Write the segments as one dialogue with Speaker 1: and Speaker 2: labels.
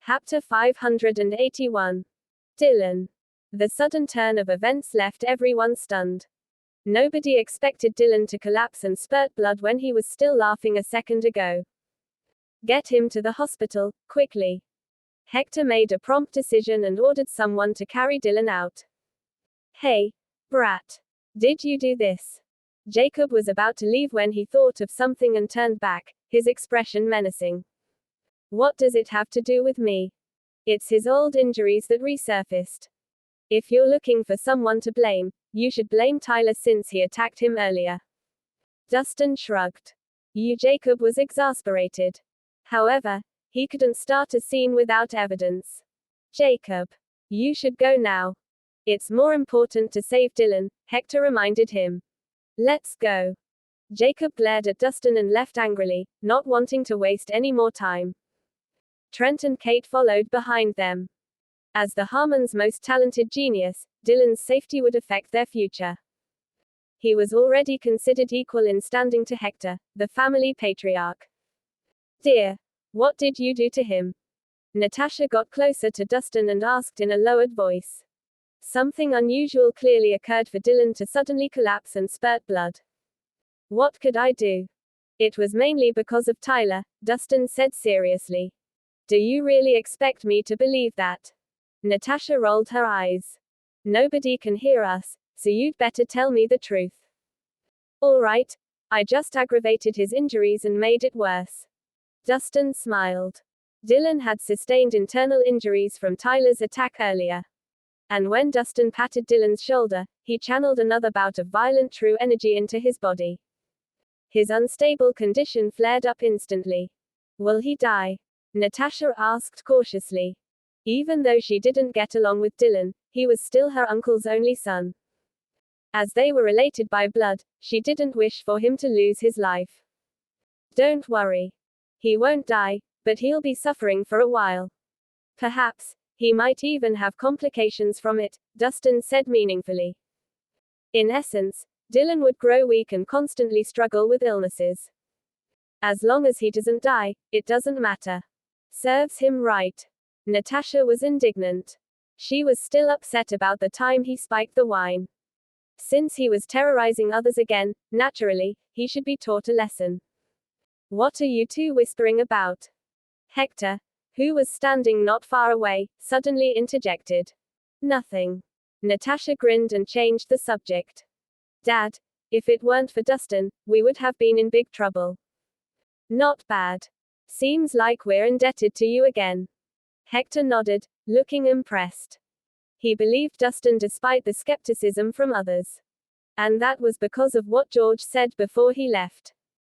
Speaker 1: Chapter 581. Dylan. The sudden turn of events left everyone stunned. Nobody expected Dylan to collapse and spurt blood when he was still laughing a second ago. Get him to the hospital, quickly. Hector made a prompt decision and ordered someone to carry Dylan out. Hey, brat. Did you do this? Jacob was about to leave when he thought of something and turned back, his expression menacing. What does it have to do with me? It's his old injuries that resurfaced. If you're looking for someone to blame, you should blame Tyler since he attacked him earlier. Dustin shrugged. Jacob was exasperated. However, he couldn't start a scene without evidence. Jacob. You should go now. It's more important to save Dylan, Hector reminded him. Let's go. Jacob glared at Dustin and left angrily, not wanting to waste any more time. Trent and Kate followed behind them. As the Harmons' most talented genius, Dylan's safety would affect their future. He was already considered equal in standing to Hector, the family patriarch. Dear, what did you do to him? Natasha got closer to Dustin and asked in a lowered voice. Something unusual clearly occurred for Dylan to suddenly collapse and spurt blood. What could I do? It was mainly because of Tyler, Dustin said seriously. Do you really expect me to believe that? Natasha rolled her eyes. Nobody can hear us, so you'd better tell me the truth. All right, I just aggravated his injuries and made it worse. Dustin smiled. Dylan had sustained internal injuries from Tyler's attack earlier. And when Dustin patted Dylan's shoulder, he channeled another bout of violent true energy into his body. His unstable condition flared up instantly. Will he die? Natasha asked cautiously. Even though she didn't get along with Dylan, he was still her uncle's only son. As they were related by blood, she didn't wish for him to lose his life. Don't worry. He won't die, but he'll be suffering for a while. Perhaps, he might even have complications from it, Dustin said meaningfully. In essence, Dylan would grow weak and constantly struggle with illnesses. As long as he doesn't die, it doesn't matter. Serves him right. Natasha was indignant. She was still upset about the time he spiked the wine. Since he was terrorizing others again, naturally, he should be taught a lesson. What are you two whispering about? Hector, who was standing not far away, suddenly interjected. Nothing. Natasha grinned and changed the subject. Dad, if it weren't for Dustin, we would have been in big trouble. Not bad. Seems like we're indebted to you again. Hector nodded, looking impressed. He believed Dustin despite the skepticism from others. And that was because of what George said before he left.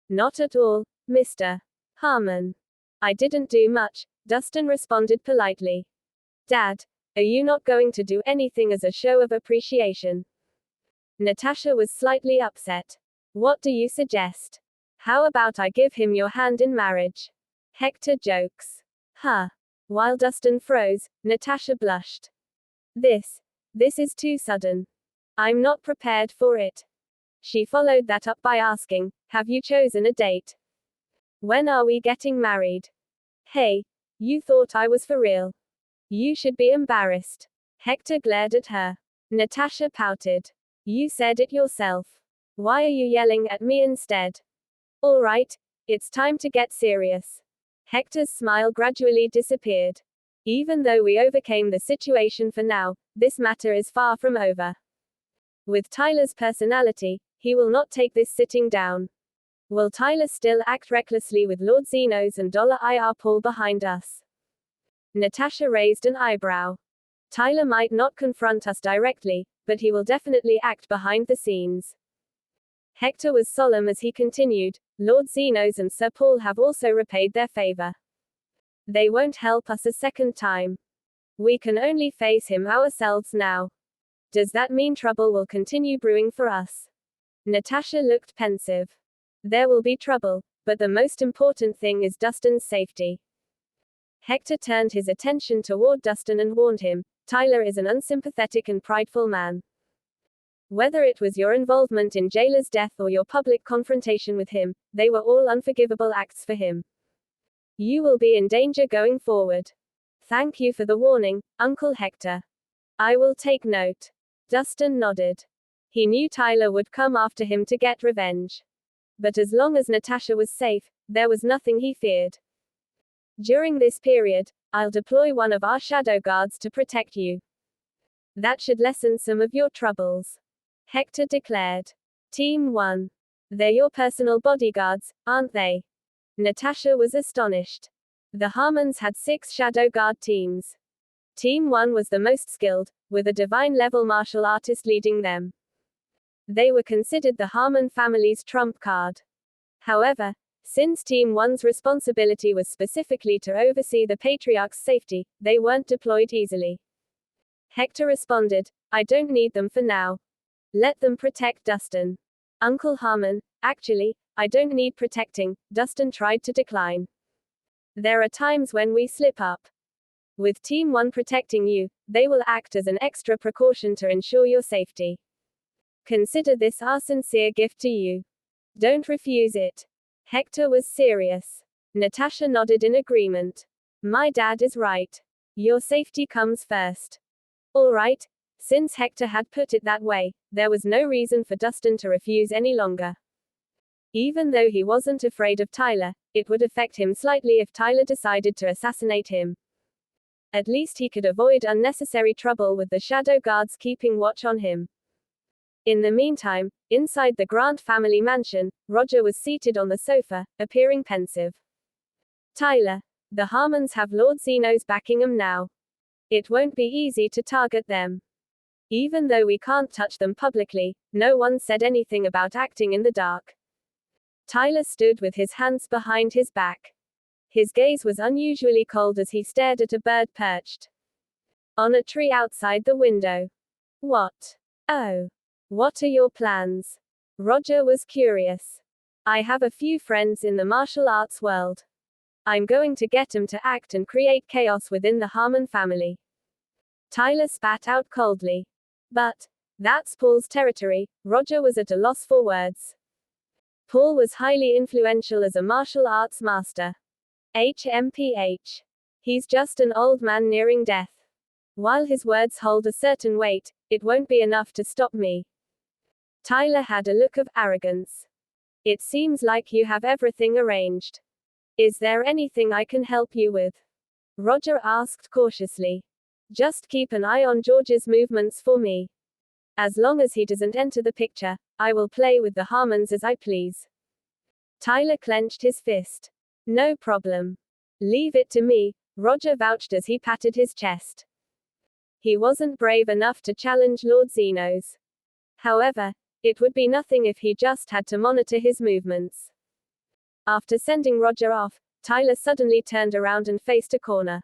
Speaker 1: Not at all, Mr. Harmon. I didn't do much, Dustin responded politely. Dad, are you not going to do anything as a show of appreciation? Natasha was slightly upset. What do you suggest? How about I give him your hand in marriage? Hector jokes. Huh. While Dustin froze, Natasha blushed. This is too sudden. I'm not prepared for it. She followed that up by asking, have you chosen a date? When are we getting married? Hey, you thought I was for real. You should be embarrassed. Hector glared at her. Natasha pouted. You said it yourself. Why are you yelling at me instead? All right, it's time to get serious. Hector's smile gradually disappeared. Even though we overcame the situation for now, this matter is far from over. With Tyler's personality, he will not take this sitting down. Will Tyler still act recklessly with Lord Zenos and $IR Paul behind us? Natasha raised an eyebrow. Tyler might not confront us directly, but he will definitely act behind the scenes. Hector was solemn as he continued, Lord Zenos and Sir Paul have also repaid their favor. They won't help us a second time. We can only face him ourselves now. Does that mean trouble will continue brewing for us? Natasha looked pensive. There will be trouble, but the most important thing is Dustin's safety. Hector turned his attention toward Dustin and warned him, Tyler is an unsympathetic and prideful man. Whether it was your involvement in Jailer's death or your public confrontation with him, they were all unforgivable acts for him. You will be in danger going forward. Thank you for the warning, Uncle Hector. I will take note. Dustin nodded. He knew Tyler would come after him to get revenge. But as long as Natasha was safe, there was nothing he feared. During this period, I'll deploy one of our shadow guards to protect you. That should lessen some of your troubles. Hector declared. Team 1. They're your personal bodyguards, aren't they? Natasha was astonished. The Harmons had 6 shadow guard teams. Team 1 was the most skilled, with a divine-level martial artist leading them. They were considered the Harmon family's trump card. However, since Team 1's responsibility was specifically to oversee the Patriarch's safety, they weren't deployed easily. Hector responded, I don't need them for now. Let them protect Dustin. Uncle Harmon, actually, I don't need protecting, Dustin tried to decline. There are times when we slip up. With Team 1 protecting you, they will act as an extra precaution to ensure your safety. Consider this our sincere gift to you. Don't refuse it. Hector was serious. Natasha nodded in agreement. My dad is right. Your safety comes first. All right. Since Hector had put it that way, there was no reason for Dustin to refuse any longer. Even though he wasn't afraid of Tyler, it would affect him slightly if Tyler decided to assassinate him. At least he could avoid unnecessary trouble with the shadow guards keeping watch on him. In the meantime, inside the Grant family mansion, Roger was seated on the sofa, appearing pensive. Tyler, the Harmons have Lord Zeno's backing them now. It won't be easy to target them. Even though we can't touch them publicly, no one said anything about acting in the dark. Tyler stood with his hands behind his back. His gaze was unusually cold as he stared at a bird perched on a tree outside the window. What? Oh. What are your plans? Roger was curious. I have a few friends in the martial arts world. I'm going to get them to act and create chaos within the Harmon family. Tyler spat out coldly. But that's Paul's territory. Roger was at a loss for words. Paul was highly influential as a martial arts master. HMPH. He's just an old man nearing death. While his words hold a certain weight, it won't be enough to stop me. Tyler had a look of arrogance. It seems like you have everything arranged. Is there anything I can help you with? Roger asked cautiously. Just keep an eye on George's movements for me. As long as he doesn't enter the picture, I will play with the Harmons as I please. Tyler clenched his fist. No problem. Leave it to me, Roger vouched as he patted his chest. He wasn't brave enough to challenge Lord Zeno's. However, it would be nothing if he just had to monitor his movements. After sending Roger off, Tyler suddenly turned around and faced a corner.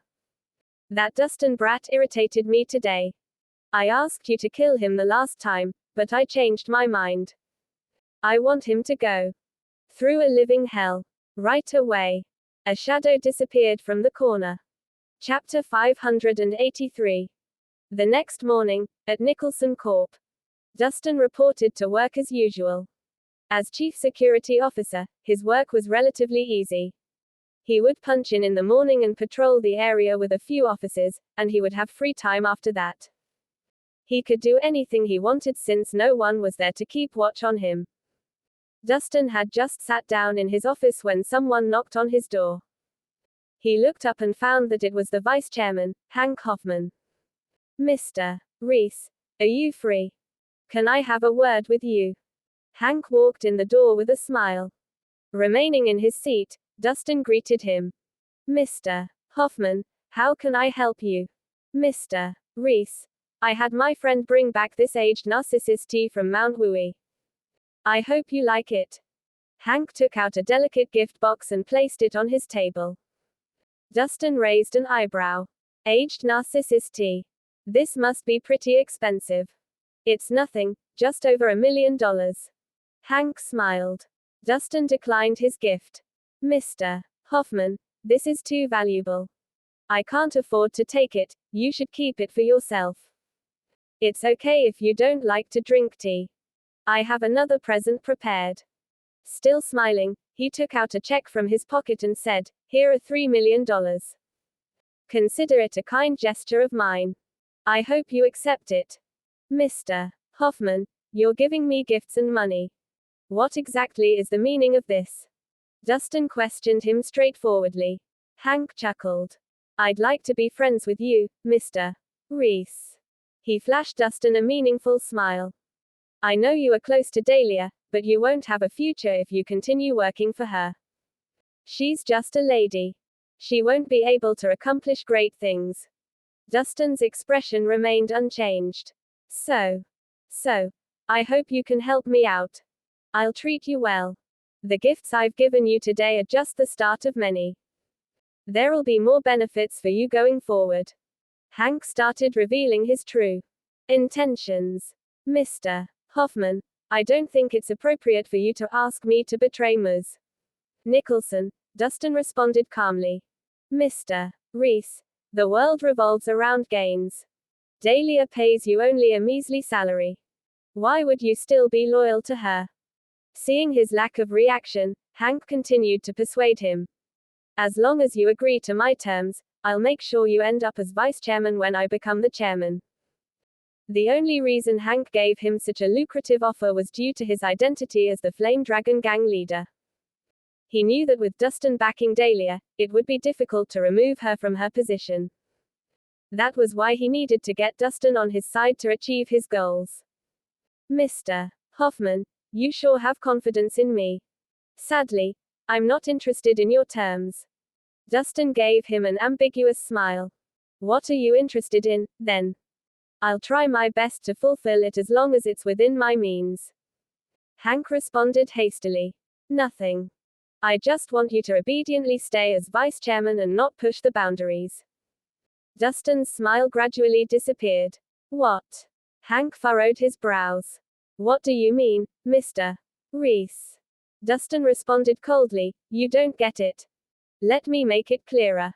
Speaker 1: That Dustin brat irritated me today. I asked you to kill him the last time, but I changed my mind. I want him to go through a living hell. Right away. A shadow disappeared from the corner. Chapter 583. The next morning, at Nicholson Corp. Dustin reported to work as usual. As chief security officer, his work was relatively easy. He would punch in the morning and patrol the area with a few officers, and he would have free time after that. He could do anything he wanted since no one was there to keep watch on him. Dustin had just sat down in his office when someone knocked on his door. He looked up and found that it was the vice chairman, Hank Hoffman. Mr. Rhys, are you free? Can I have a word with you? Hank walked in the door with a smile. Remaining in his seat, Dustin greeted him. Mr. Hoffman, how can I help you? Mr. Rhys, I had my friend bring back this aged narcissus tea from Mount Wooey. I hope you like it. Hank took out a delicate gift box and placed it on his table. Dustin raised an eyebrow. Aged narcissus tea. This must be pretty expensive. It's nothing, just over $1 million. Hank smiled. Dustin declined his gift. Mr. Hoffman, this is too valuable. I can't afford to take it, you should keep it for yourself. It's okay if you don't like to drink tea. I have another present prepared. Still smiling, he took out a check from his pocket and said, here are $3 million. Consider it a kind gesture of mine. I hope you accept it. Mr. Hoffman, you're giving me gifts and money. What exactly is the meaning of this? Dustin questioned him straightforwardly. Hank chuckled. I'd like to be friends with you, Mr. Rhys. He flashed Dustin a meaningful smile. I know you are close to Dahlia, but you won't have a future if you continue working for her. She's just a lady. She won't be able to accomplish great things. Dustin's expression remained unchanged. So, I hope you can help me out. I'll treat you well. The gifts I've given you today are just the start of many. There'll be more benefits for you going forward. Hank started revealing his true intentions. Mr. Hoffman, I don't think it's appropriate for you to ask me to betray Ms. Nicholson, Dustin responded calmly. Mr. Rhys, the world revolves around gains. Dahlia pays you only a measly salary. Why would you still be loyal to her? Seeing his lack of reaction, Hank continued to persuade him. As long as you agree to my terms, I'll make sure you end up as vice chairman when I become the chairman. The only reason Hank gave him such a lucrative offer was due to his identity as the Flame Dragon gang leader. He knew that with Dustin backing Dahlia, it would be difficult to remove her from her position. That was why he needed to get Dustin on his side to achieve his goals. Mr. Hoffman, you sure have confidence in me. Sadly, I'm not interested in your terms. Dustin gave him an ambiguous smile. What are you interested in, then? I'll try my best to fulfill it as long as it's within my means. Hank responded hastily. Nothing. I just want you to obediently stay as vice chairman and not push the boundaries. Dustin's smile gradually disappeared. What? Hank furrowed his brows. What do you mean, Mr. Rhys? Dustin responded coldly, you don't get it. Let me make it clearer.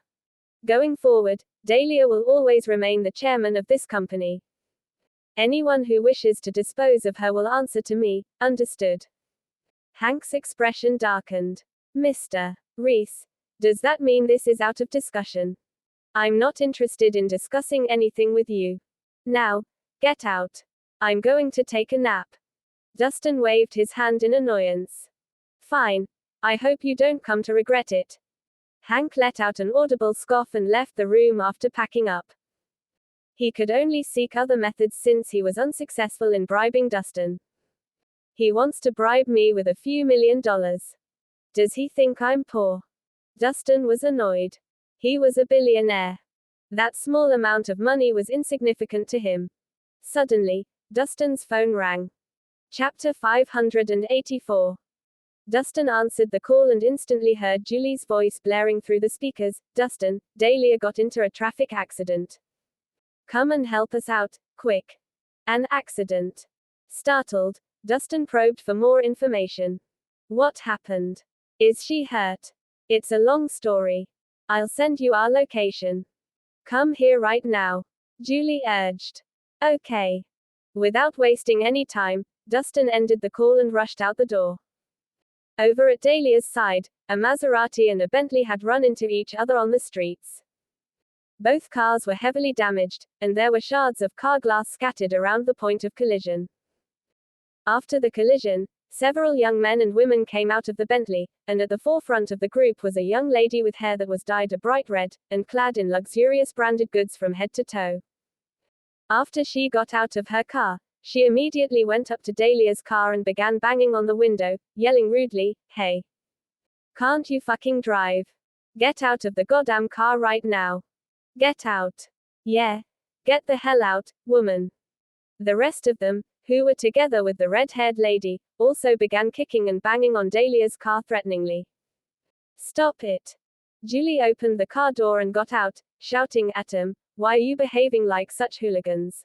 Speaker 1: Going forward, Dahlia will always remain the chairman of this company. Anyone who wishes to dispose of her will answer to me, understood? Hank's expression darkened. Mr. Rhys, does that mean this is out of discussion? I'm not interested in discussing anything with you. Now, get out. I'm going to take a nap. Dustin waved his hand in annoyance. Fine. I hope you don't come to regret it. Hank let out an audible scoff and left the room after packing up. He could only seek other methods since he was unsuccessful in bribing Dustin. He wants to bribe me with a few $1 million. Does he think I'm poor? Dustin was annoyed. He was a billionaire. That small amount of money was insignificant to him. Suddenly, Dustin's phone rang. Chapter 584. Dustin answered the call and instantly heard Julie's voice blaring through the speakers. Dustin, Dahlia got into a traffic accident. Come and help us out, quick. An accident. Startled, Dustin probed for more information. What happened? Is she hurt? It's a long story. I'll send you our location. Come here right now. Julie urged. Okay. Without wasting any time, Dustin ended the call and rushed out the door. Over at Dahlia's side, a Maserati and a Bentley had run into each other on the streets. Both cars were heavily damaged, and there were shards of car glass scattered around the point of collision. After the collision, several young men and women came out of the Bentley, and at the forefront of the group was a young lady with hair that was dyed a bright red, and clad in luxurious branded goods from head to toe. After she got out of her car, she immediately went up to Dahlia's car and began banging on the window, yelling rudely, "Hey! Can't you fucking drive? Get out of the goddamn car right now! Get out! Yeah! Get the hell out, woman!" The rest of them, who were together with the red-haired lady, also began kicking and banging on Dahlia's car threateningly. Stop it! Julie opened the car door and got out, shouting at them, "Why are you behaving like such hooligans?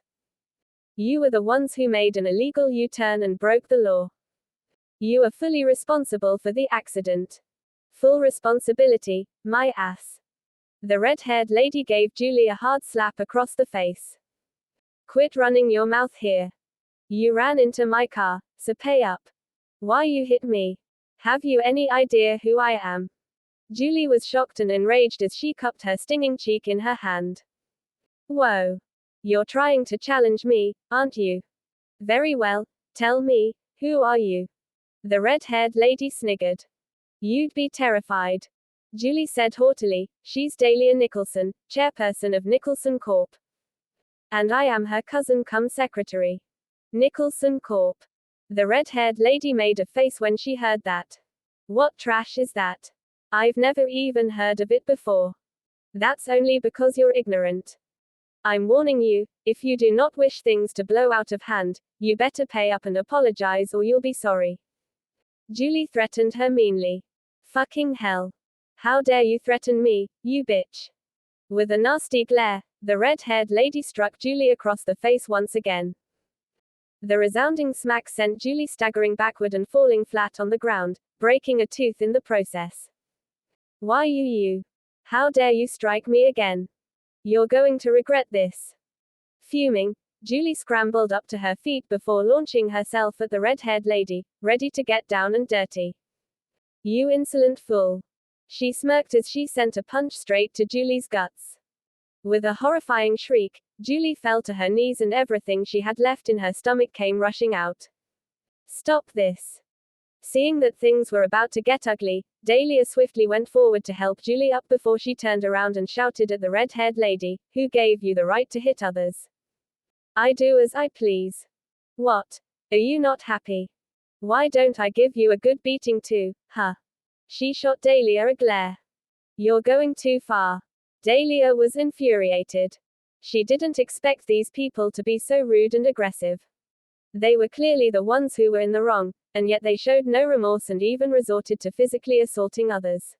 Speaker 1: You were the ones who made an illegal U-turn and broke the law. You are fully responsible for the accident. Full responsibility, my ass." The red-haired lady gave Julie a hard slap across the face. "Quit running your mouth here. You ran into my car, so pay up. Why you hit me? Have you any idea who I am? Julie was shocked and enraged as she cupped her stinging cheek in her hand. Whoa. You're trying to challenge me, aren't you? Very well, tell me, who are you? The red-haired lady sniggered. You'd be terrified. Julie said haughtily, she's Dahlia Nicholson, chairperson of Nicholson Corp. And I am her cousin cum secretary. Nicholson Corp. The red-haired lady made a face when she heard that. What trash is that? I've never even heard of it before. That's only because you're ignorant. I'm warning you, if you do not wish things to blow out of hand, you better pay up and apologize or you'll be sorry. Julie threatened her meanly. Fucking hell. How dare you threaten me, you bitch. With a nasty glare, the red-haired lady struck Julie across the face once again. The resounding smack sent Julie staggering backward and falling flat on the ground, breaking a tooth in the process. Why you? How dare you strike me again? You're going to regret this. Fuming, Julie scrambled up to her feet before launching herself at the red-haired lady, ready to get down and dirty. You insolent fool. She smirked as she sent a punch straight to Julie's guts. With a horrifying shriek, Julie fell to her knees and everything she had left in her stomach came rushing out. Stop this. Seeing that things were about to get ugly, Dahlia swiftly went forward to help Julie up before she turned around and shouted at the red-haired lady, who gave you the right to hit others? I do as I please. What? Are you not happy? Why don't I give you a good beating too, huh? She shot Dahlia a glare. You're going too far. Dahlia was infuriated. She didn't expect these people to be so rude and aggressive. They were clearly the ones who were in the wrong, and yet they showed no remorse and even resorted to physically assaulting others.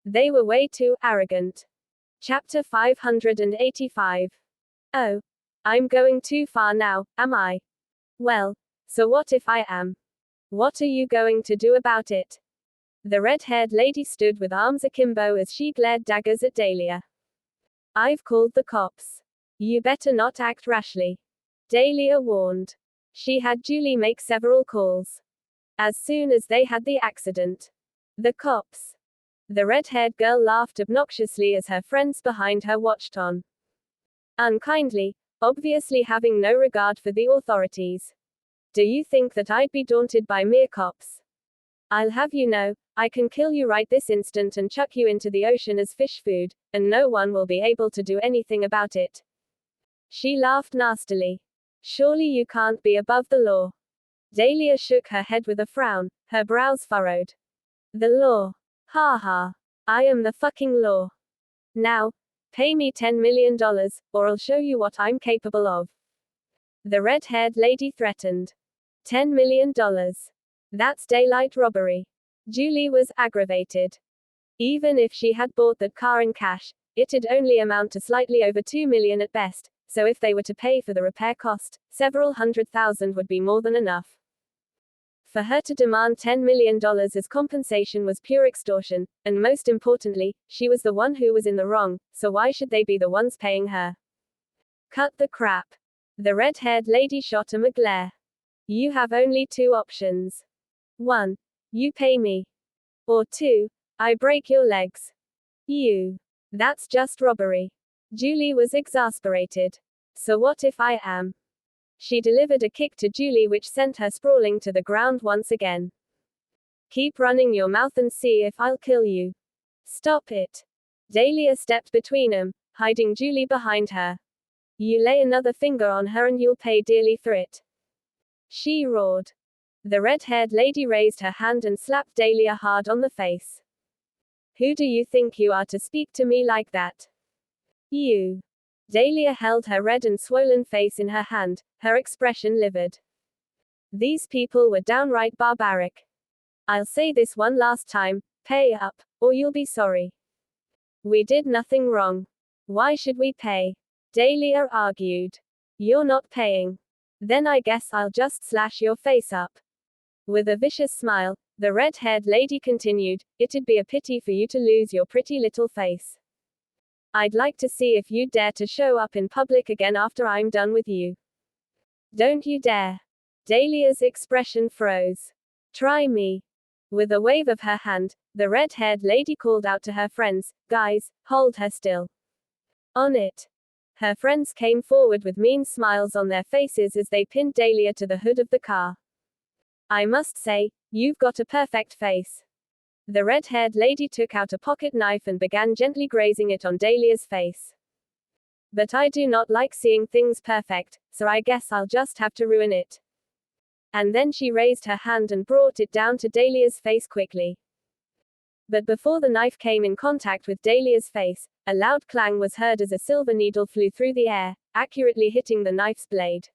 Speaker 1: They were way too arrogant. Chapter 585. Oh. I'm going too far now, am I? Well, so what if I am? What are you going to do about it? The red-haired lady stood with arms akimbo as she glared daggers at Dahlia. I've called the cops. You better not act rashly. Dahlia warned. She had Julie make several calls. As soon as they had the accident. The cops. The red-haired girl laughed obnoxiously as her friends behind her watched on. Unkindly, obviously having no regard for the authorities. Do you think that I'd be daunted by mere cops? I'll have you know, I can kill you right this instant and chuck you into the ocean as fish food, and no one will be able to do anything about it. She laughed nastily. Surely you can't be above the law. Dahlia shook her head with a frown, her brows furrowed. The law. Ha ha. I am the fucking law. Now, pay me $10 million, or I'll show you what I'm capable of. The red-haired lady threatened. $10 million. That's daylight robbery. Julie was aggravated. Even if she had bought that car in cash, it'd only amount to slightly over $2 million at best, so if they were to pay for the repair cost, several $100,000 would be more than enough. For her to demand $10 million as compensation was pure extortion, and most importantly, she was the one who was in the wrong, so why should they be the ones paying her? Cut the crap. The red-haired lady shot him a glare. You have only two options. 1. You pay me. Or 2. I break your legs. That's just robbery. Julie was exasperated. So what if I am? She delivered a kick to Julie which sent her sprawling to the ground once again. Keep running your mouth and see if I'll kill you. Stop it. Dahlia stepped between them, hiding Julie behind her. You lay another finger on her and you'll pay dearly for it. She roared. The red-haired lady raised her hand and slapped Dahlia hard on the face. Who do you think you are to speak to me like that? You. Dahlia held her red and swollen face in her hand, her expression livid. These people were downright barbaric. I'll say this one last time, pay up, or you'll be sorry. We did nothing wrong. Why should we pay? Dahlia argued. You're not paying. Then I guess I'll just slash your face up. With a vicious smile, the red-haired lady continued, it'd be a pity for you to lose your pretty little face. I'd like to see if you'd dare to show up in public again after I'm done with you. Don't you dare. Dahlia's expression froze. Try me. With a wave of her hand, the red-haired lady called out to her friends, "Guys, hold her still." On it. Her friends came forward with mean smiles on their faces as they pinned Dahlia to the hood of the car. "I must say, you've got a perfect face." The red-haired lady took out a pocket knife and began gently grazing it on Dahlia's face. "But I do not like seeing things perfect, so I guess I'll just have to ruin it." And then she raised her hand and brought it down to Dahlia's face quickly. But before the knife came in contact with Dahlia's face, a loud clang was heard as a silver needle flew through the air, accurately hitting the knife's blade.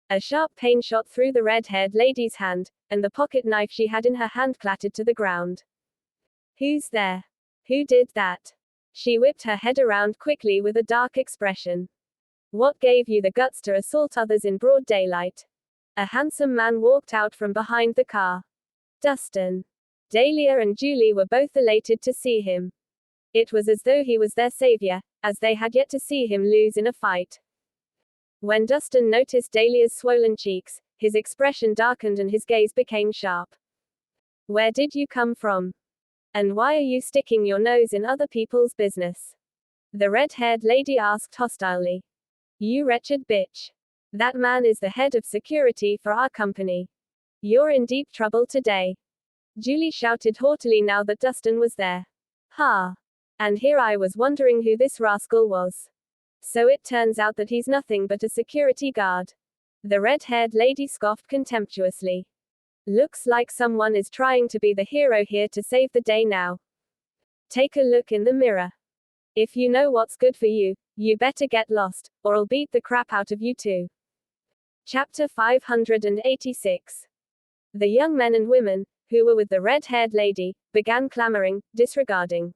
Speaker 1: A sharp pain shot through the red-haired lady's hand, and the pocket knife she had in her hand clattered to the ground. "Who's there? Who did that?" She whipped her head around quickly with a dark expression. "What gave you the guts to assault others in broad daylight?" A handsome man walked out from behind the car. Dustin. Dahlia and Julie were both elated to see him. It was as though he was their savior, as they had yet to see him lose in a fight. When Dustin noticed Dahlia's swollen cheeks, his expression darkened and his gaze became sharp. "Where did you come from? And why are you sticking your nose in other people's business?" the red-haired lady asked hostilely. "You wretched bitch. That man is the head of security for our company. You're in deep trouble today." Julie shouted haughtily now that Dustin was there. "Ha! And here I was wondering who this rascal was. So it turns out that he's nothing but a security guard." The red-haired lady scoffed contemptuously. "Looks like someone is trying to be the hero here to save the day now. Take a look in the mirror. If you know what's good for you, you better get lost, or I'll beat the crap out of you too." Chapter 586. The young men and women, who were with the red-haired lady, began clamoring, disregarding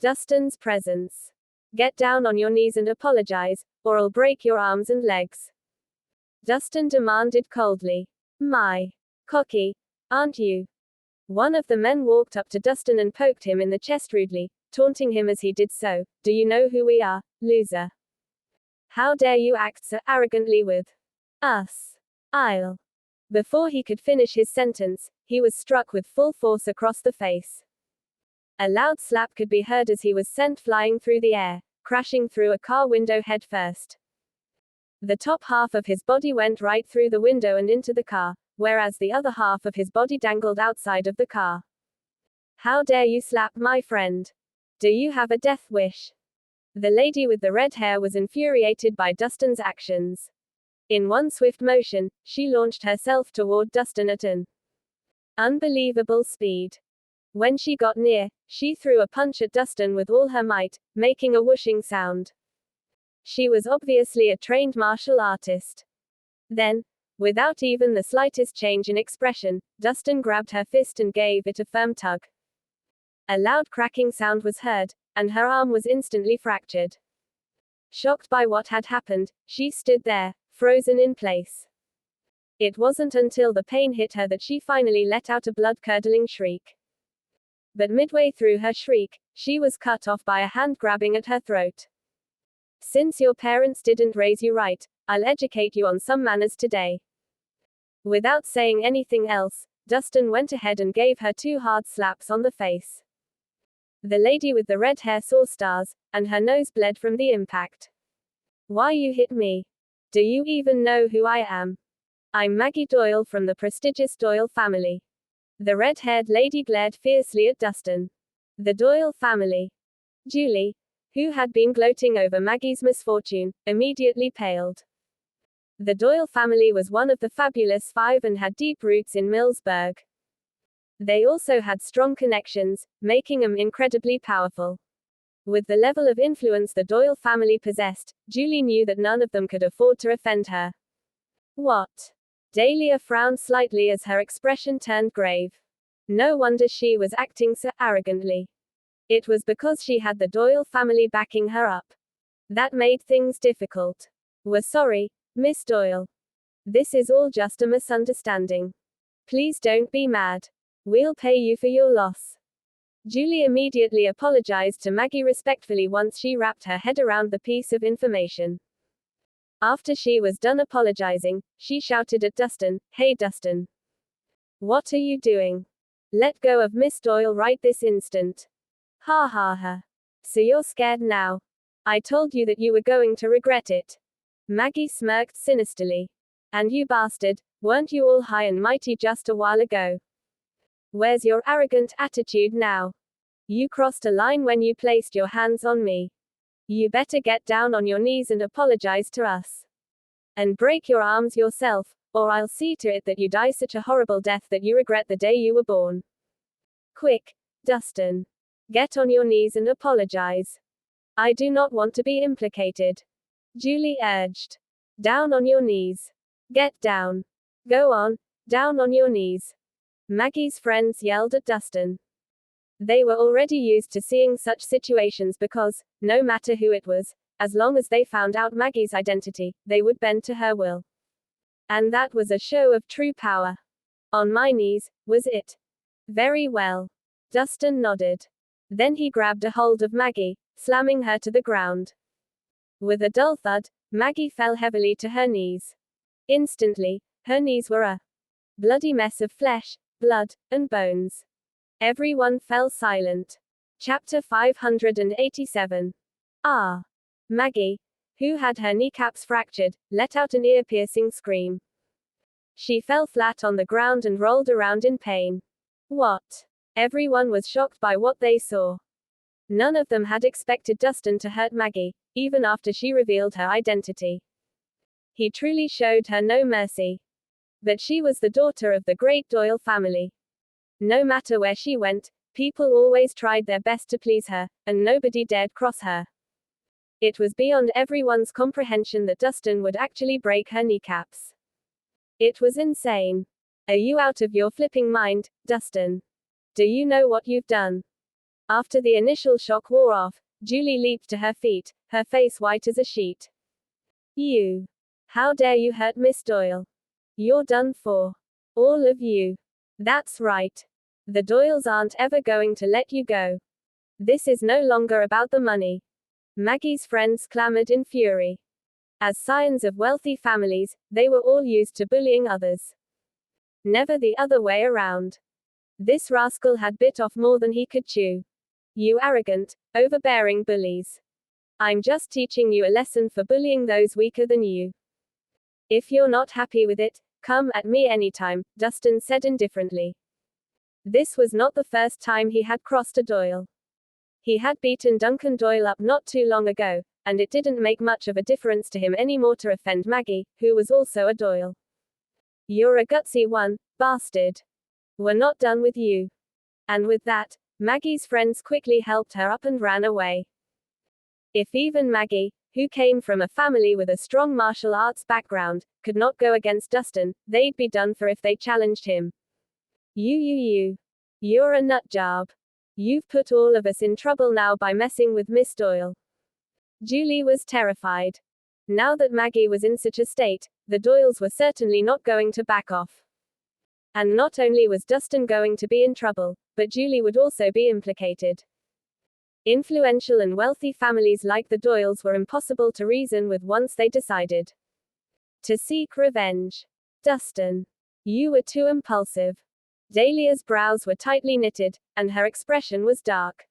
Speaker 1: Dustin's presence. "Get down on your knees and apologize, or I'll break your arms and legs," Dustin demanded coldly. "My cocky, aren't you?" One of the men walked up to Dustin and poked him in the chest rudely, taunting him as he did so. "Do you know who we are, loser? How dare you act so arrogantly with us? I'll..." Before he could finish his sentence, he was struck with full force across the face. A loud slap could be heard as he was sent flying through the air, crashing through a car window head first. The top half of his body went right through the window and into the car, whereas the other half of his body dangled outside of the car. "How dare you slap my friend? Do you have a death wish?" The lady with the red hair was infuriated by Dustin's actions. In one swift motion, she launched herself toward Dustin at an unbelievable speed. When she got near, she threw a punch at Dustin with all her might, making a whooshing sound. She was obviously a trained martial artist. Then, without even the slightest change in expression, Dustin grabbed her fist and gave it a firm tug. A loud cracking sound was heard, and her arm was instantly fractured. Shocked by what had happened, she stood there, frozen in place. It wasn't until the pain hit her that she finally let out a blood-curdling shriek. But midway through her shriek, she was cut off by a hand grabbing at her throat. "Since your parents didn't raise you right, I'll educate you on some manners today." Without saying anything else, Dustin went ahead and gave her 2 hard slaps on the face. The lady with the red hair saw stars, and her nose bled from the impact. "Why you hit me? Do you even know who I am? I'm Maggie Doyle from the prestigious Doyle family." The red-haired lady glared fiercely at Dustin. The Doyle family. Julie, who had been gloating over Maggie's misfortune, immediately paled. The Doyle family was one of the fabulous 5 and had deep roots in Millsburg. They also had strong connections, making them incredibly powerful. With the level of influence the Doyle family possessed, Julie knew that none of them could afford to offend her. "What?" Dahlia frowned slightly as her expression turned grave. No wonder she was acting so arrogantly. It was because she had the Doyle family backing her up. That made things difficult. "We're sorry, Miss Doyle. This is all just a misunderstanding. Please don't be mad. We'll pay you for your loss." Julie immediately apologized to Maggie respectfully once she wrapped her head around the piece of information. After she was done apologizing, she shouted at Dustin, "Hey Dustin. What are you doing? Let go of Miss Doyle right this instant. Ha ha ha. So you're scared now. I told you that you were going to regret it. Maggie smirked sinisterly. And you bastard, weren't you all high and mighty just a while ago? Where's your arrogant attitude now? You crossed a line when you placed your hands on me. You better get down on your knees and apologize to us. And break your arms yourself, or I'll see to it that you die such a horrible death that you regret the day you were born. Quick, Dustin. Get on your knees and apologize. I do not want to be implicated. Julie urged. Down on your knees. Get down. Go on, down on your knees. Maggie's friends yelled at Dustin. They were already used to seeing such situations because, no matter who it was, as long as they found out Maggie's identity, they would bend to her will. And that was a show of true power. On my knees, was it? Very well. Dustin nodded. Then he grabbed a hold of Maggie, slamming her to the ground. With a dull thud, Maggie fell heavily to her knees. Instantly, her knees were a bloody mess of flesh, blood, and bones. Everyone fell silent. Chapter 587. Ah. Maggie, who had her kneecaps fractured, let out an ear-piercing scream. She fell flat on the ground and rolled around in pain. What? Everyone was shocked by what they saw. None of them had expected Dustin to hurt Maggie, even after she revealed her identity. He truly showed her no mercy. But she was the daughter of the great Doyle family. No matter where she went, people always tried their best to please her, and nobody dared cross her. It was beyond everyone's comprehension that Dustin would actually break her kneecaps. It was insane. Are you out of your flipping mind, Dustin? Do you know what you've done? After the initial shock wore off, Julie leaped to her feet, her face white as a sheet. You. How dare you hurt Miss Doyle? You're done for. All of you. That's right. The Doyles aren't ever going to let you go. This is no longer about the money. Maggie's friends clamored in fury. As scions of wealthy families, they were all used to bullying others. Never the other way around. This rascal had bit off more than he could chew. You arrogant, overbearing bullies. I'm just teaching you a lesson for bullying those weaker than you. If you're not happy with it, come at me anytime, Dustin said indifferently. This was not the first time he had crossed a Doyle. He had beaten Duncan Doyle up not too long ago, and it didn't make much of a difference to him anymore to offend Maggie, who was also a Doyle. You're a gutsy one, bastard. We're not done with you. And with that, Maggie's friends quickly helped her up and ran away. If even Maggie, who came from a family with a strong martial arts background, could not go against Dustin, they'd be done for if they challenged him. You're a nut job. You've put all of us in trouble now by messing with Miss Doyle. Julie was terrified. Now that Maggie was in such a state, the Doyles were certainly not going to back off. And not only was Dustin going to be in trouble, but Julie would also be implicated. Influential and wealthy families like the Doyles were impossible to reason with once they decided to seek revenge. Dustin. You were too impulsive. Dahlia's brows were tightly knitted, and her expression was dark.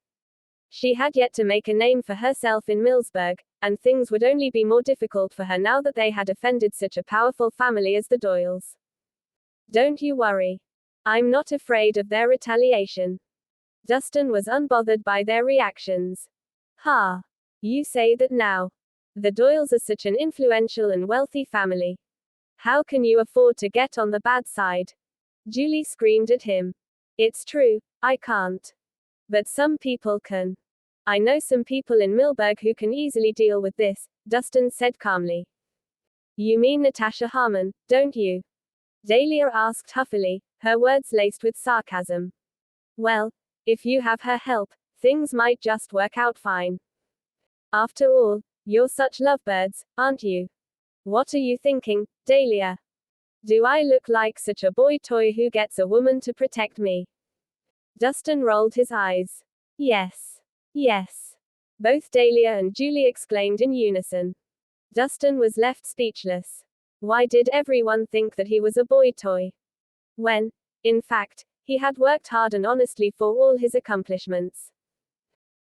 Speaker 1: She had yet to make a name for herself in Millsburg, and things would only be more difficult for her now that they had offended such a powerful family as the Doyles. Don't you worry. I'm not afraid of their retaliation. Dustin was unbothered by their reactions. Ha! You say that now. The Doyles are such an influential and wealthy family. How can you afford to get on the bad side? Julie screamed at him. It's true, I can't. But some people can. I know some people in Millburg who can easily deal with this, Dustin said calmly. You mean Natasha Harmon, don't you? Dahlia asked huffily, her words laced with sarcasm. Well, if you have her help, things might just work out fine. After all, you're such lovebirds, aren't you? What are you thinking, Dahlia? Do I look like such a boy toy who gets a woman to protect me? Dustin rolled his eyes. Yes. Yes. Both Dahlia and Julie exclaimed in unison. Dustin was left speechless. Why did everyone think that he was a boy toy? When, in fact, He had worked hard and honestly for all his accomplishments.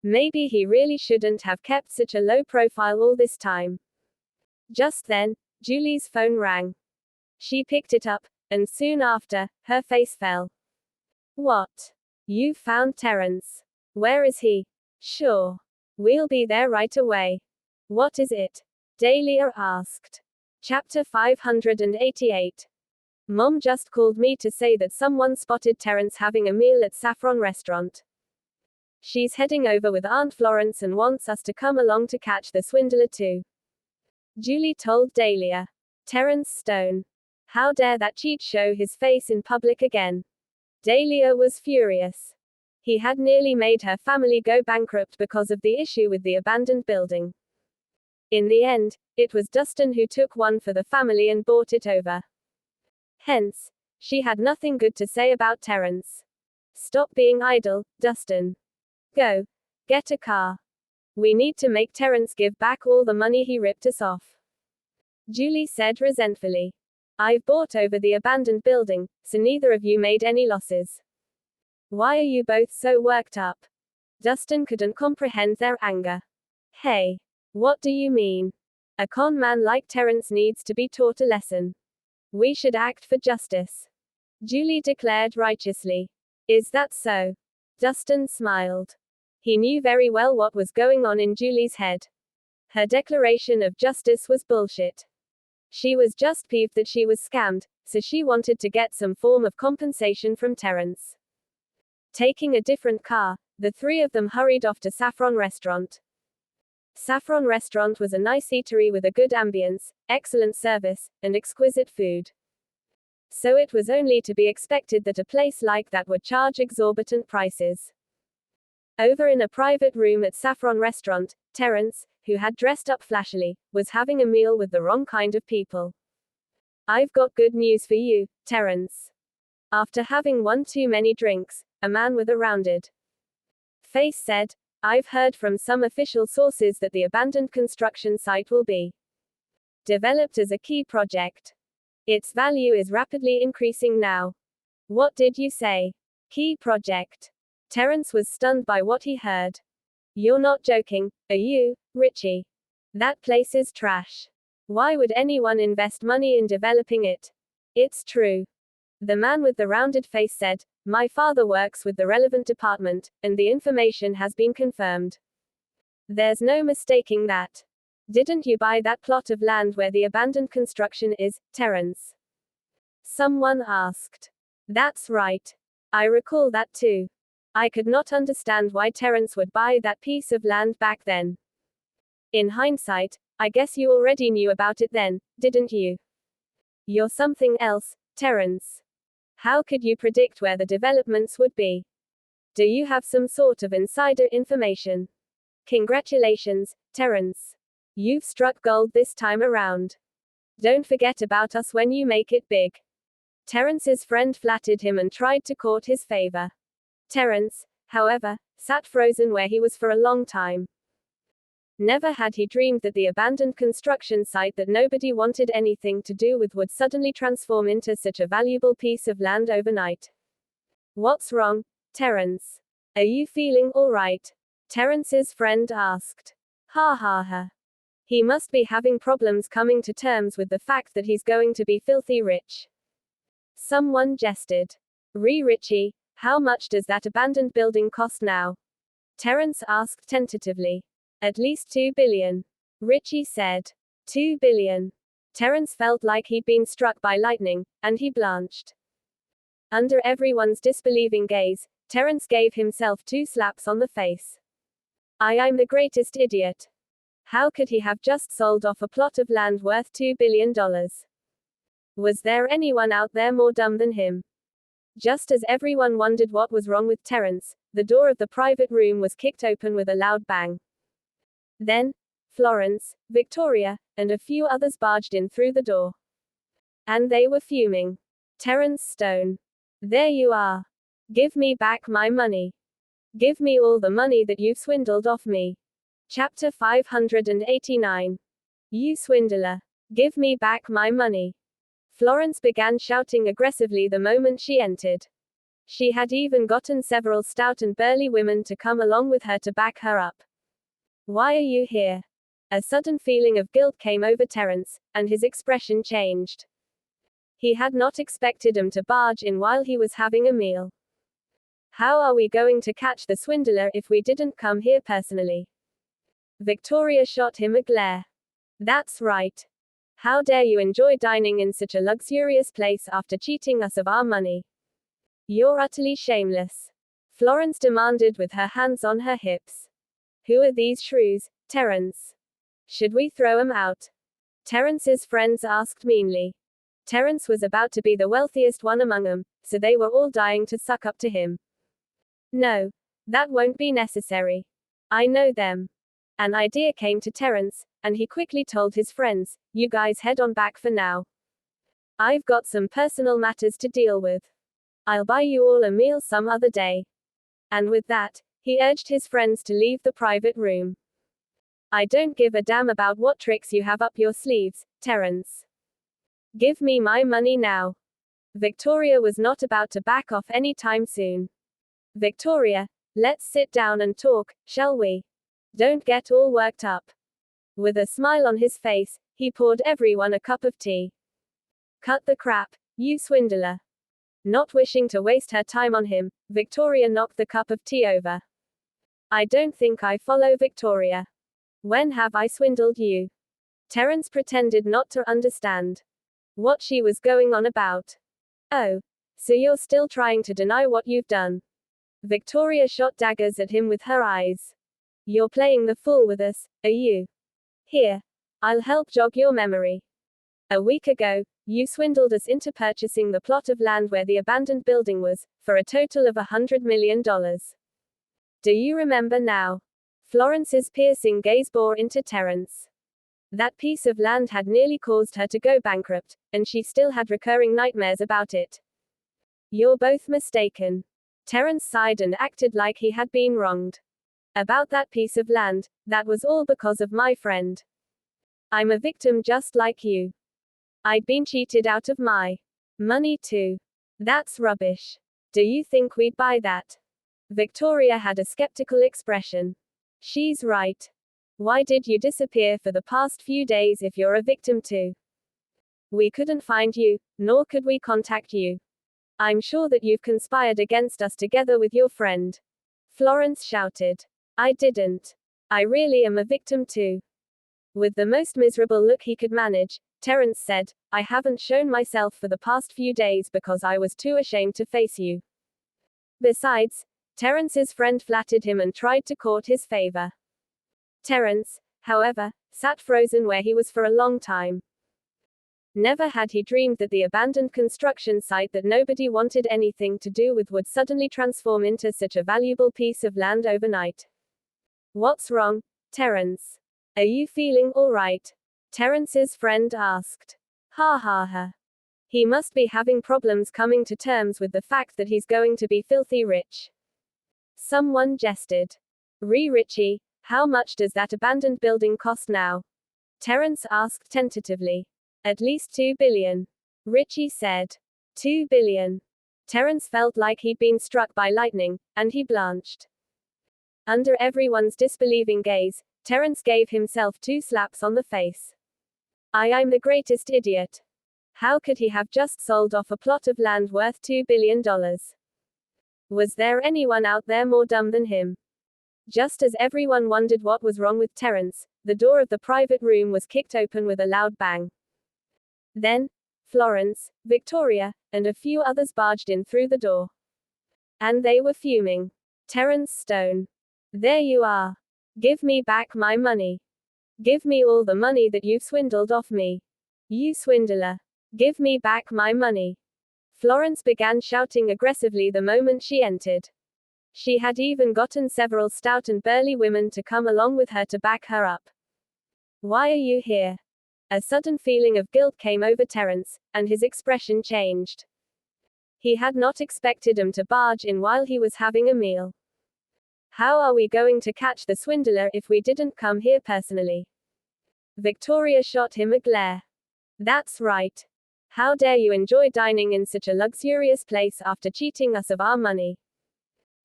Speaker 1: Maybe he really shouldn't have kept such a low profile all this time. Just then, Julie's phone rang. She picked it up, and soon after, her face fell. What? You found Terence? Where is he? Sure. We'll be there right away. What is it? Dahlia asked. Chapter 588. Mom just called me to say that someone spotted Terence having a meal at Saffron Restaurant. She's heading over with Aunt Florence and wants us to come along to catch the swindler too. Julie told Dahlia. Terence Stone. How dare that cheat show his face in public again? Dahlia was furious. He had nearly made her family go bankrupt because of the issue with the abandoned building. In the end, it was Dustin who took one for the family and bought it over. Hence, she had nothing good to say about Terence. Stop being idle, Dustin. Go. Get a car. We need to make Terence give back all the money he ripped us off. Julie said resentfully. I've bought over the abandoned building, so neither of you made any losses. Why are you both so worked up? Dustin couldn't comprehend their anger. Hey. What do you mean? A con man like Terence needs to be taught a lesson. We should act for justice. Julie declared righteously. Is that so? Dustin smiled. He knew very well what was going on in Julie's head. Her declaration of justice was bullshit. She was just peeved that she was scammed, so she wanted to get some form of compensation from Terence. Taking a different car, the three of them hurried off to Saffron Restaurant. Saffron Restaurant was a nice eatery with a good ambience, excellent service, and exquisite food. So it was only to be expected that a place like that would charge exorbitant prices. Over in a private room at Saffron Restaurant, Terence, who had dressed up flashily, was having a meal with the wrong kind of people. I've got good news for you, Terence. After having one too many drinks, a man with a rounded face said, I've heard from some official sources that the abandoned construction site will be developed as a key project. Its value is rapidly increasing now. What did you say? Key project. Terence was stunned by what he heard. You're not joking, are you, Richie? That place is trash. Why would anyone invest money in developing it? It's true. The man with the rounded face said, my father works with the relevant department, and the information has been confirmed. There's no mistaking that. Didn't you buy that plot of land where the abandoned construction is, Terence? Someone asked. That's right. I recall that too. I could not understand why Terence would buy that piece of land back then. In hindsight, I guess you already knew about it then, didn't you? You're something else, Terence. How could you predict where the developments would be? Do you have some sort of insider information? Congratulations, Terence. You've struck gold this time around. Don't forget about us when you make it big. Terence's friend flattered him and tried to court his favor. Terence, however, sat frozen where he was for a long time. Never had he dreamed that the abandoned construction site that nobody wanted anything to do with would suddenly transform into such a valuable piece of land overnight. What's wrong, Terence? Are you feeling all right? Terence's friend asked. Ha ha ha. He must be having problems coming to terms with the fact that he's going to be filthy rich. Someone jested. Richie, how much does that abandoned building cost now? Terence asked tentatively. At least $2 billion. Richie said. $2 billion. Terence felt like he'd been struck by lightning, and he blanched. Under everyone's disbelieving gaze, Terence gave himself 2 slaps on the face. I'm the greatest idiot. How could he have just sold off a plot of land worth $2 billion? Was there anyone out there more dumb than him? Just as everyone wondered what was wrong with Terence, the door of the private room was kicked open with a loud bang. Then, Florence, Victoria, and a few others barged in through the door. And they were fuming. Terence Stone. There you are. Give me back my money. Give me all the money that you've swindled off me. Chapter 589. You swindler. Give me back my money. Florence began shouting aggressively the moment she entered. She had even gotten several stout and burly women to come along with her to back her up. Why are you here? A sudden feeling of guilt came over Terence, and his expression changed. He had not expected him to barge in while he was having a meal. How are we going to catch the swindler if we didn't come here personally? Victoria shot him a glare. That's right. How dare you enjoy dining in such a luxurious place after cheating us of our money? You're utterly shameless. Florence demanded with her hands on her hips. Who are these shrews, Terence? Should we throw 'em out? Terence's friends asked meanly. Terence was about to be the wealthiest one among them, so they were all dying to suck up to him. No, that won't be necessary. I know them. An idea came to Terence, and he quickly told his friends, you guys head on back for now. I've got some personal matters to deal with. I'll buy you all a meal some other day. And with that, he urged his friends to leave the private room. I don't give a damn about what tricks you have up your sleeves, Terence. Give me my money now. Victoria was not about to back off any time soon. Victoria, let's sit down and talk, shall we? Don't get all worked up. With a smile on his face, he poured everyone a cup of tea. Cut the crap, you swindler. Not wishing to waste her time on him, Victoria knocked the cup of tea over. I don't think I follow, Victoria. When have I swindled you? Terence pretended not to understand what she was going on about. Oh, so you're still trying to deny what you've done? Victoria shot daggers at him with her eyes. You're playing the fool with us, are you? Here, I'll help jog your memory. A week ago, you swindled us into purchasing the plot of land where the abandoned building was, for a total of $100 million. Do you remember now? Florence's piercing gaze bore into Terence. That piece of land had nearly caused her to go bankrupt, and she still had recurring nightmares about it. You're both mistaken. Terence sighed and acted like he had been wronged. About that piece of land, that was all because of my friend. I'm a victim just like you. I'd been cheated out of my money too. That's rubbish. Do you think we'd buy that? Victoria had a skeptical expression. She's right. Why did you disappear for the past few days if you're a victim too? We couldn't find you, nor could we contact you. I'm sure that you've conspired against us together with your friend. Florence shouted. I didn't. I really am a victim too. With the most miserable look he could manage, Terence said, I haven't shown myself for the past few days because I was too ashamed to face you. Besides, Terence's friend flattered him and tried to court his favor. Terence, however, sat frozen where he was for a long time. Never had he dreamed that the abandoned construction site that nobody wanted anything to do with would suddenly transform into such a valuable piece of land overnight. What's wrong, Terence? Are you feeling all right? Terence's friend asked. Ha ha ha. He must be having problems coming to terms with the fact that he's going to be filthy rich. Someone jested. Richie, how much does that abandoned building cost now? Terence asked tentatively. At least $2 billion. Richie said. $2 billion. Terence felt like he'd been struck by lightning, and he blanched. Under everyone's disbelieving gaze, Terence gave himself 2 slaps on the face. I'm the greatest idiot. How could he have just sold off a plot of land worth $2 billion? Was there anyone out there more dumb than him? Just as everyone wondered what was wrong with Terence, the door of the private room was kicked open with a loud bang. Then, Florence, Victoria, and a few others barged in through the door. And they were fuming. Terence Stone. There you are. Give me back my money. Give me all the money that you've swindled off me. You swindler. Give me back my money. Florence began shouting aggressively the moment she entered. She had even gotten several stout and burly women to come along with her to back her up. Why are you here? A sudden feeling of guilt came over Terence, and his expression changed. He had not expected him to barge in while he was having a meal. How are we going to catch the swindler if we didn't come here personally? Victoria shot him a glare. That's right. How dare you enjoy dining in such a luxurious place after cheating us of our money?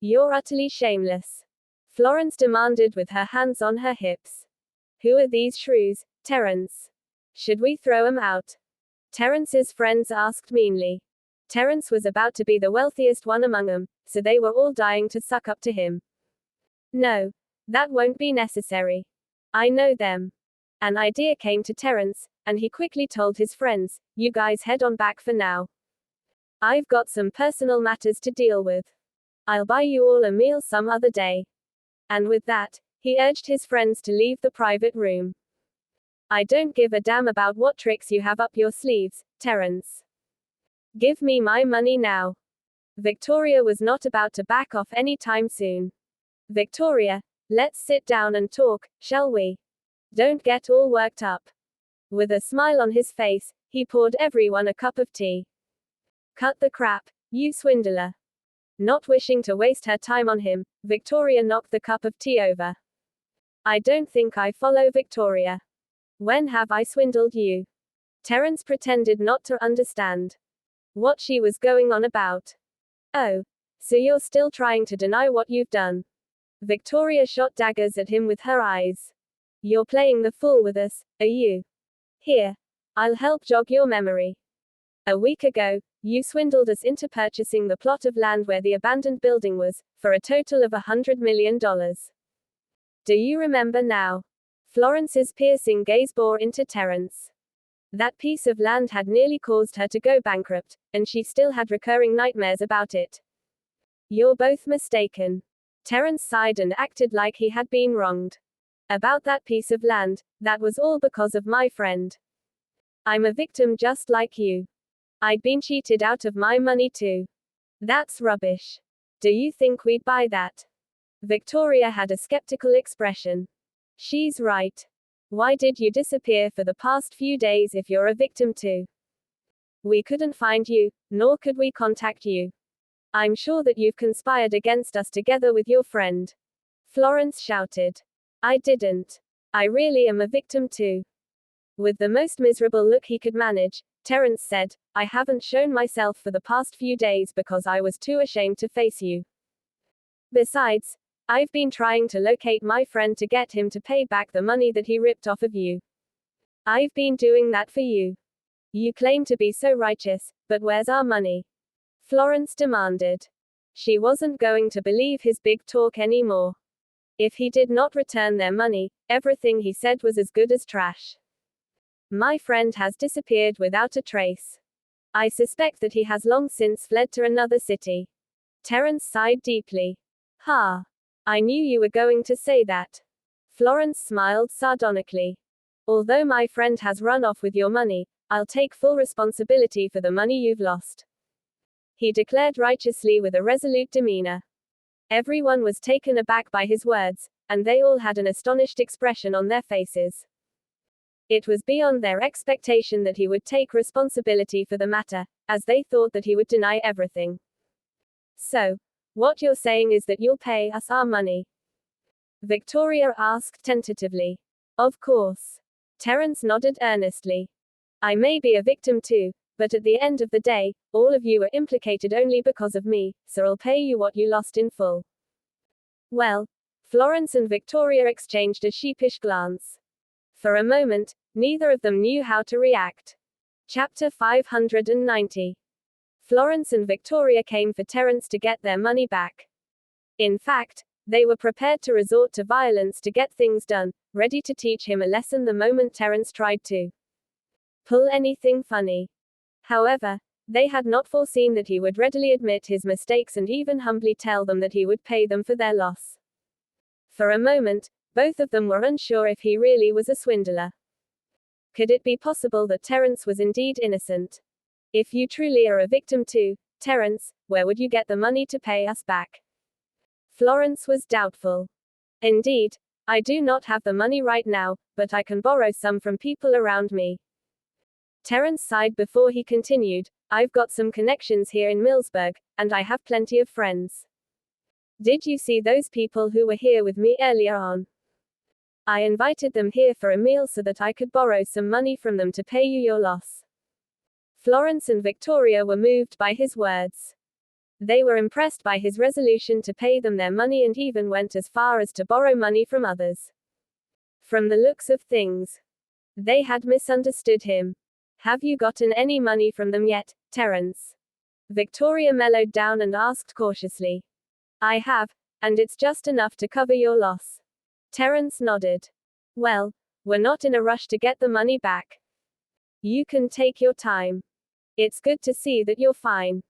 Speaker 1: You're utterly shameless. Florence demanded with her hands on her hips. Who are these shrews, Terence? Should we throw 'em out? Terence's friends asked meanly. Terence was about to be the wealthiest one among them, so they were all dying to suck up to him. No, that won't be necessary. I know them. An idea came to Terence, and he quickly told his friends, you guys head on back for now. I've got some personal matters to deal with. I'll buy you all a meal some other day. And with that, he urged his friends to leave the private room. I don't give a damn about what tricks you have up your sleeves, Terence. Give me my money now. Victoria was not about to back off any time soon. Victoria, let's sit down and talk, shall we? Don't get all worked up. With a smile on his face, he poured everyone a cup of tea. Cut the crap, you swindler. Not wishing to waste her time on him, Victoria knocked the cup of tea over. I don't think I follow, Victoria. When have I swindled you? Terence pretended not to understand what she was going on about. Oh, so you're still trying to deny what you've done? Victoria shot daggers at him with her eyes. You're playing the fool with us, are you? Here, I'll help jog your memory. A week ago, you swindled us into purchasing the plot of land where the abandoned building was, for a total of $100 million. Do you remember now? Florence's piercing gaze bore into Terence. That piece of land had nearly caused her to go bankrupt, and she still had recurring nightmares about it. You're both mistaken. Terence sighed and acted like he had been wronged. About that piece of land, that was all because of my friend. I'm a victim just like you. I'd been cheated out of my money too. That's rubbish. Do you think we'd buy that? Victoria had a skeptical expression. She's right. Why did you disappear for the past few days if you're a victim too? We couldn't find you, nor could we contact you. I'm sure that you've conspired against us together with your friend. Florence shouted. I didn't. I really am a victim too. With the most miserable look he could manage, Terence said, I haven't shown myself for the past few days because I was too ashamed to face you. Besides, I've been trying to locate my friend to get him to pay back the money that he ripped off of you. I've been doing that for you. You claim to be so righteous, but where's our money? Florence demanded. She wasn't going to believe his big talk anymore. If he did not return their money, everything he said was as good as trash. My friend has disappeared without a trace. I suspect that he has long since fled to another city. Terence sighed deeply. Ha! I knew you were going to say that. Florence smiled sardonically. Although my friend has run off with your money, I'll take full responsibility for the money you've lost. He declared righteously with a resolute demeanor. Everyone was taken aback by his words, and they all had an astonished expression on their faces. It was beyond their expectation that he would take responsibility for the matter, as they thought that he would deny everything. So, what you're saying is that you'll pay us our money? Victoria asked tentatively. Of course. Terence nodded earnestly. I may be a victim too, but at the end of the day, all of you are implicated only because of me, so I'll pay you what you lost in full. Well, Florence and Victoria exchanged a sheepish glance. For a moment, neither of them knew how to react. Chapter 590. Florence and Victoria came for Terence to get their money back. In fact, they were prepared to resort to violence to get things done, ready to teach him a lesson the moment Terence tried to pull anything funny. However, they had not foreseen that he would readily admit his mistakes and even humbly tell them that he would pay them for their loss. For a moment, both of them were unsure if he really was a swindler. Could it be possible that Terence was indeed innocent? If you truly are a victim too, Terence, where would you get the money to pay us back? Florence was doubtful. Indeed, I do not have the money right now, but I can borrow some from people around me. Terence sighed before he continued, I've got some connections here in Millsburg, and I have plenty of friends. Did you see those people who were here with me earlier on? I invited them here for a meal so that I could borrow some money from them to pay you your loss. Florence and Victoria were moved by his words. They were impressed by his resolution to pay them their money and even went as far as to borrow money from others. From the looks of things, they had misunderstood him. Have you gotten any money from them yet, Terence? Victoria mellowed down and asked cautiously. I have, and it's just enough to cover your loss. Terence nodded. Well, we're not in a rush to get the money back. You can take your time. It's good to see that you're fine.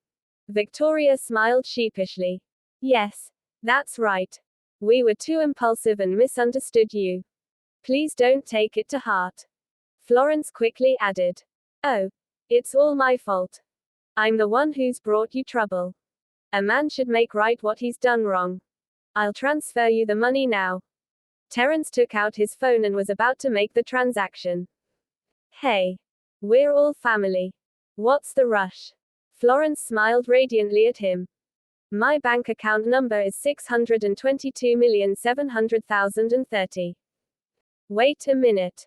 Speaker 1: Victoria smiled sheepishly. Yes, that's right. We were too impulsive and misunderstood you. Please don't take it to heart. Florence quickly added. Oh, it's all my fault. I'm the one who's brought you trouble. A man should make right what he's done wrong. I'll transfer you the money now. Terence took out his phone and was about to make the transaction. Hey, we're all family. What's the rush? Florence smiled radiantly at him. My bank account number is 622,700,030. Wait a minute.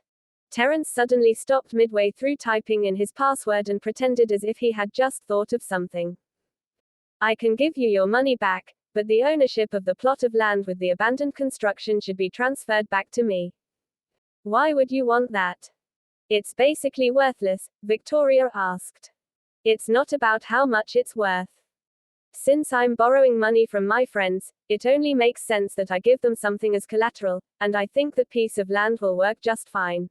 Speaker 1: Terence suddenly stopped midway through typing in his password and pretended as if he had just thought of something. I can give you your money back, but the ownership of the plot of land with the abandoned construction should be transferred back to me. Why would you want that? It's basically worthless, Victoria asked. It's not about how much it's worth. Since I'm borrowing money from my friends, it only makes sense that I give them something as collateral, and I think that piece of land will work just fine.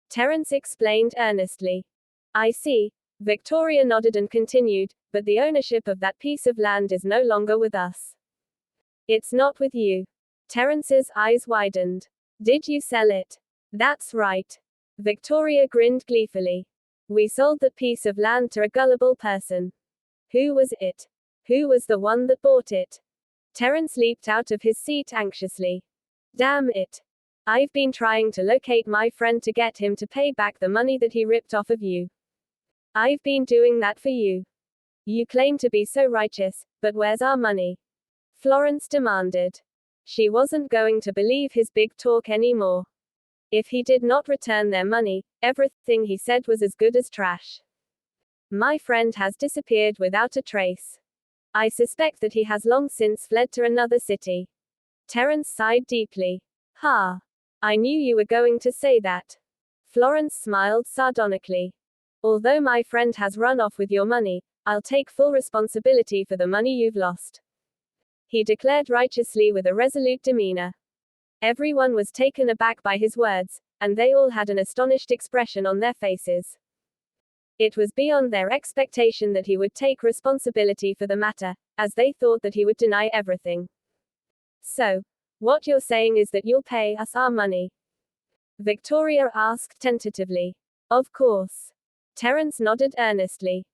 Speaker 1: Terence explained earnestly. I see. Victoria nodded and continued, but the ownership of that piece of land is no longer with us. It's not with you. Terence's eyes widened. Did you sell it? That's right. Victoria grinned gleefully. We sold that piece of land to a gullible person. Who was it? Who was the one that bought it? Terence leaped out of his seat anxiously. Damn it. I've been trying to locate my friend to get him to pay back the money that he ripped off of you. I've been doing that for you. You claim to be so righteous, but where's our money? Florence demanded. She wasn't going to believe his big talk anymore. If he did not return their money, everything he said was as good as trash. My friend has disappeared without a trace. I suspect that he has long since fled to another city. Terence sighed deeply. Ha! I knew you were going to say that. Florence smiled sardonically. Although my friend has run off with your money, I'll take full responsibility for the money you've lost. He declared righteously with a resolute demeanor. Everyone was taken aback by his words, and they all had an astonished expression on their faces. It was beyond their expectation that he would take responsibility for the matter, as they thought that he would deny everything. So, what you're saying is that you'll pay us our money? Victoria asked tentatively. Of course. Terence nodded earnestly.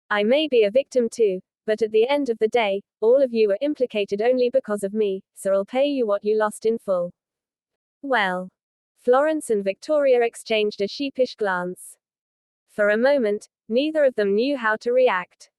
Speaker 1: I may be a victim too, but at the end of the day, all of you are implicated only because of me, so I'll pay you what you lost in full. Well. Florence and Victoria exchanged a sheepish glance. For a moment, neither of them knew how to react.